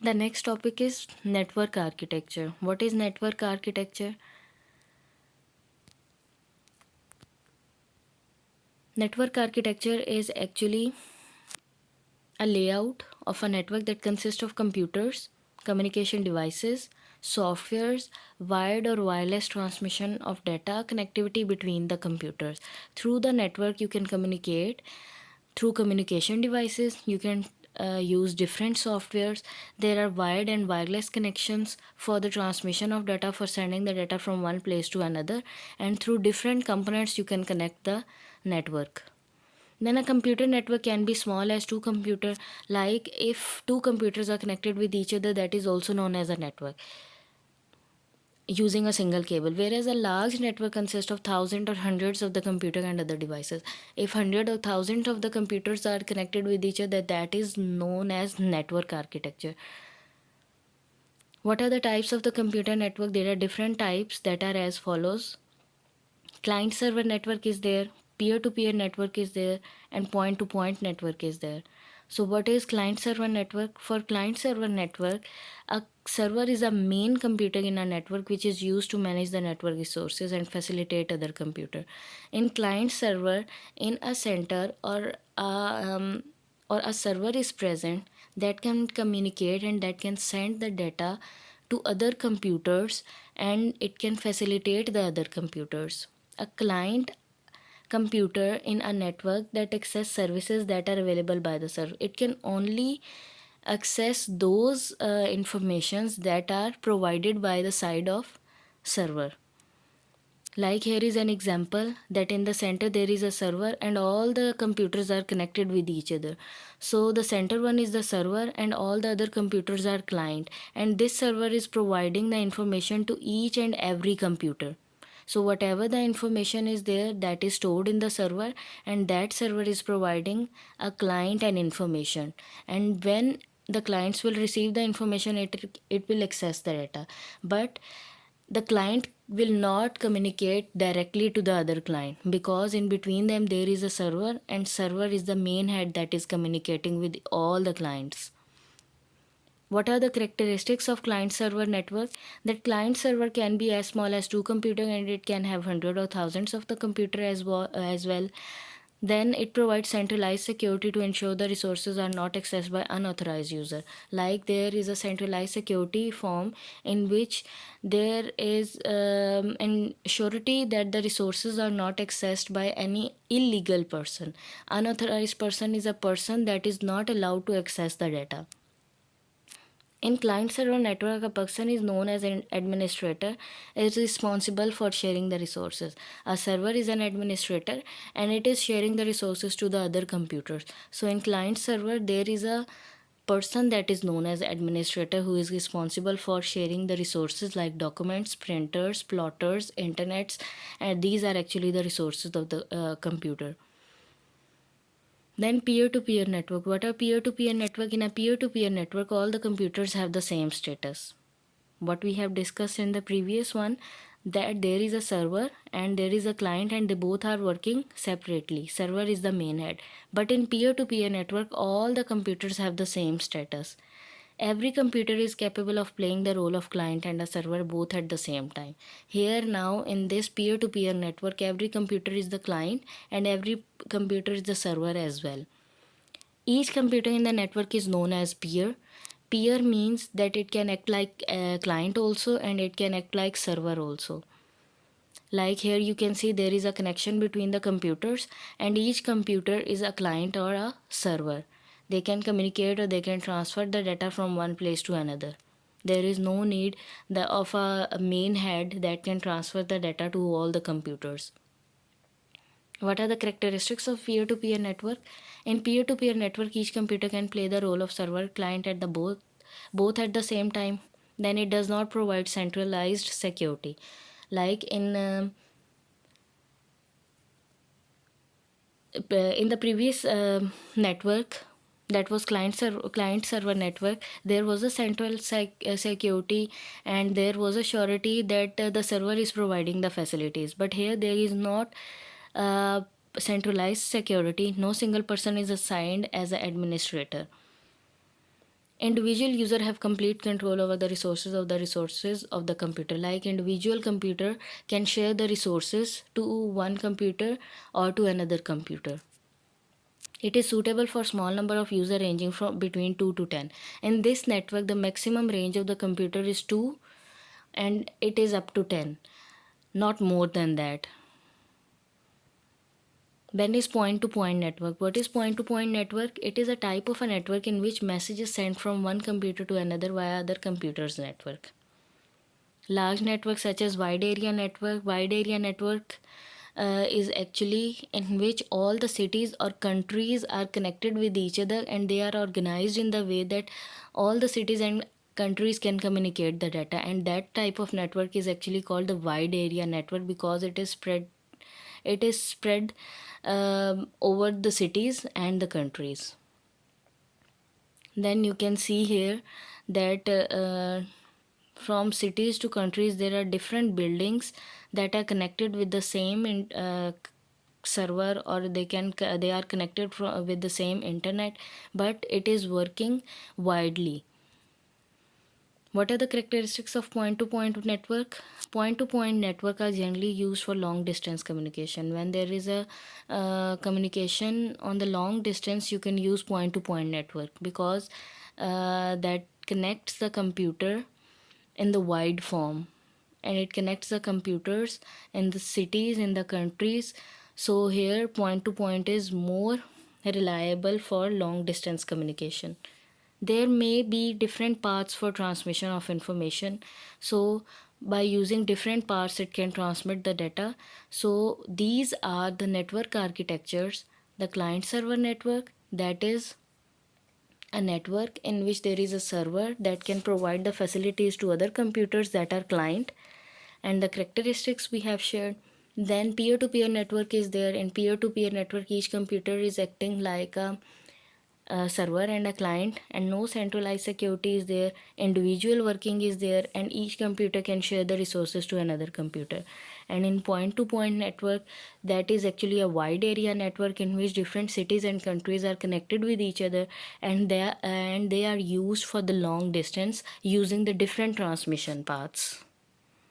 The next topic is network architecture. What is network architecture? Network architecture is actually a layout of a network that consists of computers, communication devices, softwares, wired or wireless transmission of data, connectivity between the computers. Through the network, you can communicate. Through communication devices, you can use different softwares. There are wired and wireless connections for the transmission of data, for sending the data from one place to another. And through different components, you can connect the network. Then a computer network can be small as two computers. Like if two computers are connected with each other, that is also known as a network using a single cable, whereas a large network consists of thousands or hundreds of the computer and other devices. If hundreds or thousands of the computers are connected with each other, that is known as network architecture. What are the types of the computer network? There are different types that are as follows. Client server network is there, peer to peer network is there, and point to point network is there. So what is client server network? For client server network, a server is a main computer in a network which is used to manage the network resources and facilitate other computer. In client server, in a center or a server is present that can communicate and that can send the data to other computers, and it can facilitate the other computers. A client computer in a network that access services that are available by the server. It can only access those informations that are provided by the side of server. Like here is an example that in the center there is a server and all the computers are connected with each other. So the center one is the server and all the other computers are client, and this server is providing the information to each and every computer. So whatever the information is there, that is stored in the server, and that server is providing a client and information. And when the clients will receive the information, it will access the data. But the client will not communicate directly to the other client, because in between them there is a server, and server is the main head that is communicating with all the clients. What are the characteristics of client server network? That client server can be as small as two computers, and it can have hundreds or thousands of the computer as well. Then it provides centralized security to ensure the resources are not accessed by unauthorized user. Like there is a centralized security form in which there is an surety that the resources are not accessed by any illegal person. Unauthorized person is a person that is not allowed to access the data. In client-server network, a person is known as an administrator, is responsible for sharing the resources. A server is an administrator and it is sharing the resources to the other computers. So in client server, there is a person that is known as administrator who is responsible for sharing the resources like documents, printers, plotters, internets, and these are actually the resources of the computer. Then peer-to-peer network. What are peer-to-peer network? In a peer-to-peer network, all the computers have the same status. What we have discussed in the previous one, that there is a server and there is a client and they both are working separately. Server is the main head. But in peer-to-peer network, all the computers have the same status. Every computer is capable of playing the role of client and a server both at the same time. Here now in this peer-to-peer network, every computer is the client and every computer is the server as well. Each computer in the network is known as peer. Peer means that it can act like a client also and it can act like server also. Like here you can see there is a connection between the computers and each computer is a client or a server. They can communicate or they can transfer the data from one place to another. There is no need of a main head that can transfer the data to all the computers. What are the characteristics of peer-to-peer network? In peer-to-peer network, each computer can play the role of server client at the both at the same time. Then it does not provide centralized security. Like in the previous network, that was client server network, there was a central security and there was a surety that the server is providing the facilities. But here there is not centralized security. No single person is assigned as an administrator. Individual user have complete control over the resources of the computer. Like individual computer can share the resources to one computer or to another computer. It is suitable for small number of user ranging from between 2 to 10. In this network, the maximum range of the computer is 2 and it is up to 10, not more than that. Then is point to point network. What is point to point network? It is a type of a network in which message is sent from one computer to another via other computer's network. Large networks such as wide area network is actually in which all the cities or countries are connected with each other, and they are organized in the way that all the cities and countries can communicate the data, and that type of network is actually called the wide area network because it is spread over the cities and the countries. Then you can see here that from cities to countries there are different buildings that are connected with the same server, or they are connected with the same internet, but it is working widely. What are the characteristics of point to point network? Point to point network are generally used for long distance communication. When there is a communication on the long distance, you can use point to point network because that connects the computer in the wide form, and it connects the computers in the cities, in the countries. So here point to point is more reliable for long distance communication. There may be different paths for transmission of information, so by using different paths it can transmit the data. So these are the network architectures. The client server network, that is a network in which there is a server that can provide the facilities to other computers that are client, and the characteristics we have shared. Then peer-to-peer network is there. In peer-to-peer network, each computer is acting like a server and a client, and no centralized security is there. Individual working is there, and each computer can share the resources to another computer. And in point to point network, that is actually a wide area network in which different cities and countries are connected with each other, and they are used for the long distance using the different transmission paths.